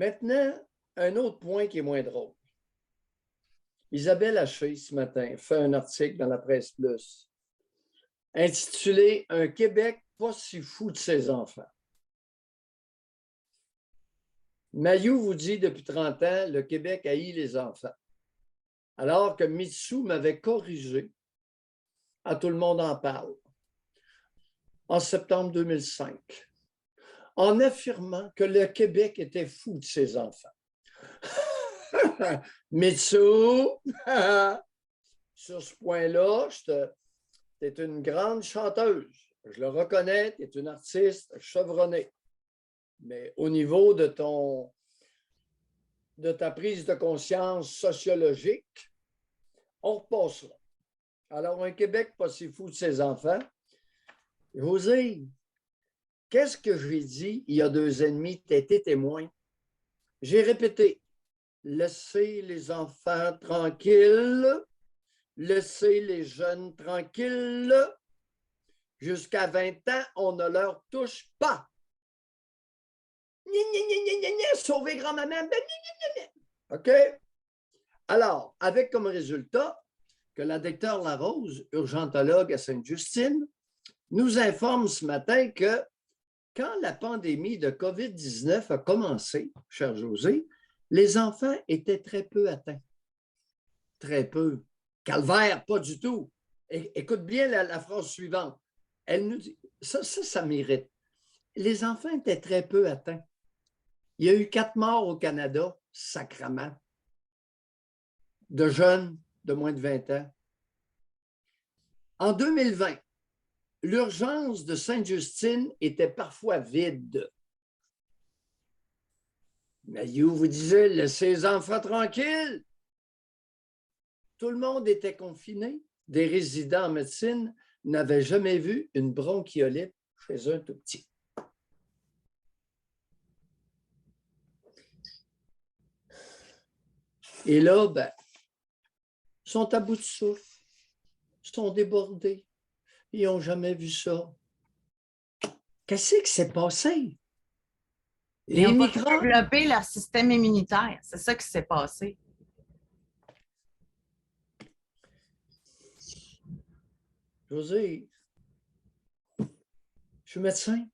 Maintenant, un autre point qui est moins drôle. Isabelle Haché, ce matin, fait un article dans la Presse Plus intitulé « Un Québec pas si fou de ses enfants ». Mayou vous dit depuis 30 ans, le Québec haït les enfants. Alors que Mitsou m'avait corrigé, à tout le monde en parle, en septembre 2005, en affirmant que le Québec était fou de ses enfants. Mitsou, sur ce point-là, tu es une grande chanteuse. Je le reconnais, tu es une artiste chevronnée. Mais au niveau de ta prise de conscience sociologique, on repassera. Alors, un Québec pas si fou de ses enfants. José, qu'est-ce que j'ai dit il y a 2 ans et demi? Tu étais témoin. J'ai répété, laissez les enfants tranquilles, laissez les jeunes tranquilles. Jusqu'à 20 ans, on ne leur touche pas. Sauver grand-maman. OK? Alors, avec comme résultat que la docteure Larose, urgentologue à Sainte-Justine, nous informe ce matin que quand la pandémie de COVID-19 a commencé, cher José, les enfants étaient très peu atteints. Très peu. Calvaire, pas du tout. Écoute bien la phrase suivante. Elle nous dit, ça mérite. Les enfants étaient très peu atteints. Il y a eu 4 morts au Canada, sacrement, de jeunes de moins de 20 ans. En 2020, l'urgence de Sainte-Justine était parfois vide. Mayou vous disait, laissez les enfants tranquilles. Tout le monde était confiné. Des résidents en médecine n'avaient jamais vu une bronchiolite chez un tout petit. Et là, ben, ils sont à bout de souffle, ils sont débordés, ils n'ont jamais vu ça. Qu'est-ce qui s'est passé? Ils ont pas développé leur système immunitaire. C'est ça qui s'est passé. José, je suis médecin.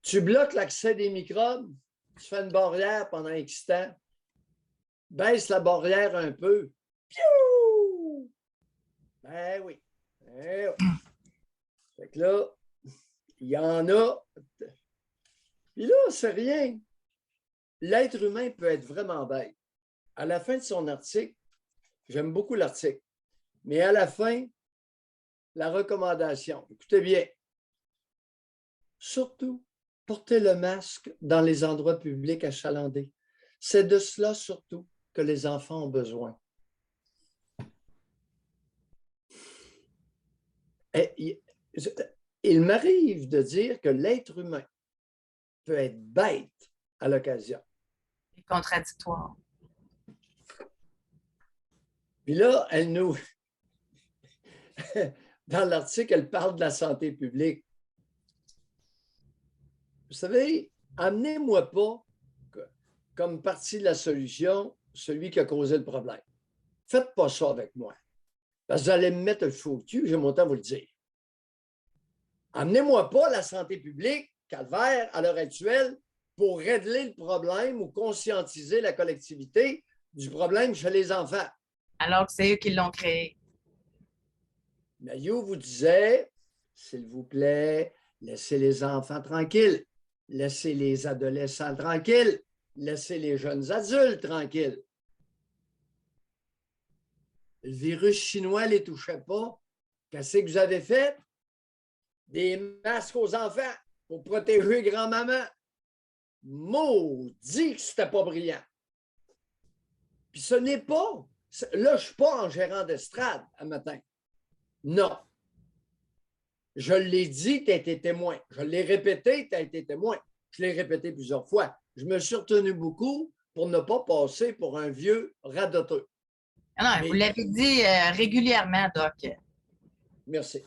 Tu bloques l'accès des microbes, tu fais une barrière pendant X temps, baisse la barrière un peu. Piou! Ben oui. Ben oui. Fait que là, il y en a. Puis là, c'est rien. L'être humain peut être vraiment bête. À la fin de son article, j'aime beaucoup l'article, mais à la fin, la recommandation, écoutez bien, surtout, portez le masque dans les endroits publics achalandés. C'est de cela surtout que les enfants ont besoin. Et il m'arrive de dire que l'être humain peut être bête à l'occasion. C'est contradictoire. Puis là, elle nous... Dans l'article, elle parle de la santé publique. Vous savez, amenez-moi pas comme partie de la solution celui qui a causé le problème. Faites pas ça avec moi. Parce que vous allez me mettre le fou au cul, j'ai mon temps à vous le dire. Amenez-moi pas la santé publique, calvaire, à l'heure actuelle, pour régler le problème ou conscientiser la collectivité du problème chez les enfants. Alors que c'est eux qui l'ont créé. Mayou vous disait, s'il vous plaît, laissez les enfants tranquilles, laissez les adolescents tranquilles, laissez les jeunes adultes tranquilles. Le virus chinois ne les touchait pas. Qu'est-ce que vous avez fait? Des masques aux enfants pour protéger grand-maman. Maudit que c'était pas brillant. Puis ce n'est pas... Là, je ne suis pas en gérant d'estrade un matin. Non. Je l'ai dit, tu as été témoin. Je l'ai répété, tu as été témoin. Je l'ai répété plusieurs fois. Je me suis retenu beaucoup pour ne pas passer pour un vieux radoteux. Non, vous l'avez dit régulièrement, Doc. Merci.